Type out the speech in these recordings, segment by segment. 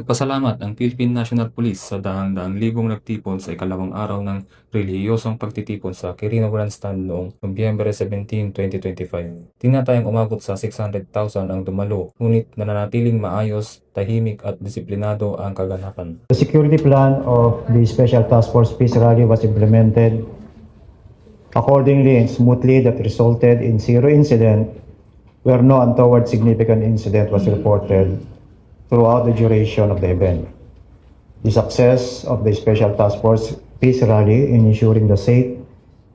Nagpasalamat ang Philippine National Police sa daang-daang libong nagtipon sa ikalawang araw ng relihiyosong pagtitipon sa Quirino Grandstand noong Nobyembre 17, 2025. Tinatayang umabot sa 600,000 ang dumalo, ngunit nananatiling maayos, tahimik at disiplinado ang kaganapan. The security plan of the Special Task Force Peace Rally was implemented accordingly and smoothly that resulted in zero incident where no untoward significant incident was reported throughout the duration of the event. The success of the Special Task Force Peace Rally in ensuring the safe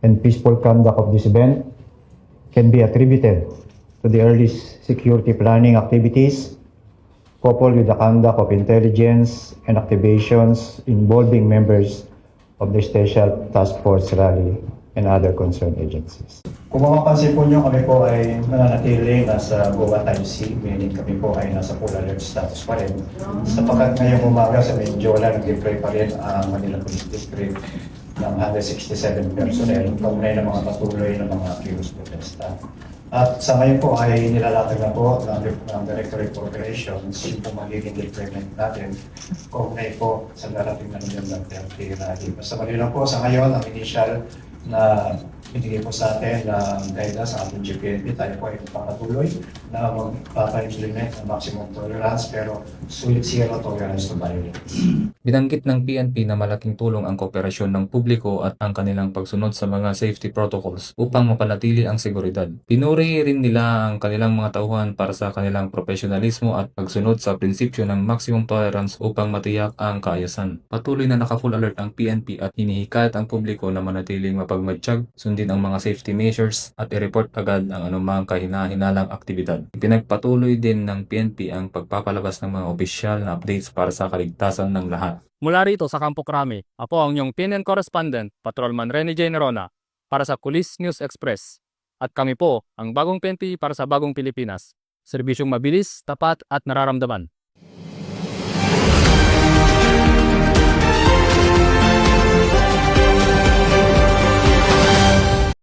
and peaceful conduct of this event can be attributed to the early security planning activities coupled with the conduct of intelligence and activations involving members of the Special Task Force Rally and other concerned agencies. Kung mapapansin po nyo, kami po ay mananatili nasa Goa Time C, meaning kami po ay nasa full alert status pa rin. Sapagkat ngayong umaga sa Mendiola, nag-deploy pa rin ang Manila Police District ng 167 personnel, kaugnay ng mga patuloy ng mga kilos protesta. At sa ngayon po ay nilalatag na po ng Directorate of Operations yung po magiging deployment natin kaugnay po sa darating na November 30 rally. Basta mali lang po sa ngayon, ang initial na binigay po sa atin ng guidance sa ating GPNP, tayo po ay patuloy na magpapa-implement ng maximum tolerance pero sulit zero tolerance to violence. Binanggit ng PNP na malaking tulong ang kooperasyon ng publiko at ang kanilang pagsunod sa mga safety protocols upang mapanatili ang seguridad. Pinuri rin nila ang kanilang mga tauhan para sa kanilang profesionalismo at pagsunod sa prinsipyo ng maximum tolerance upang matiyak ang kaayusan. Patuloy na naka-full alert ang PNP at hinihikayat ang publiko na manatiling mapagmatsyag, sundin ang mga safety measures at i-report agad ang anumang kahina-hinalang aktibidad. Ipinagpatuloy din ng PNP ang pagpapalabas ng mga opisyal na updates para sa kaligtasan ng lahat. Mula rito sa Campo Crame, ako ang inyong PNN correspondent, Patrolman Rene J. Nerona, para sa Kulis News Express. At kami po ang bagong PNP para sa bagong Pilipinas. Serbisyong mabilis, tapat at nararamdaman.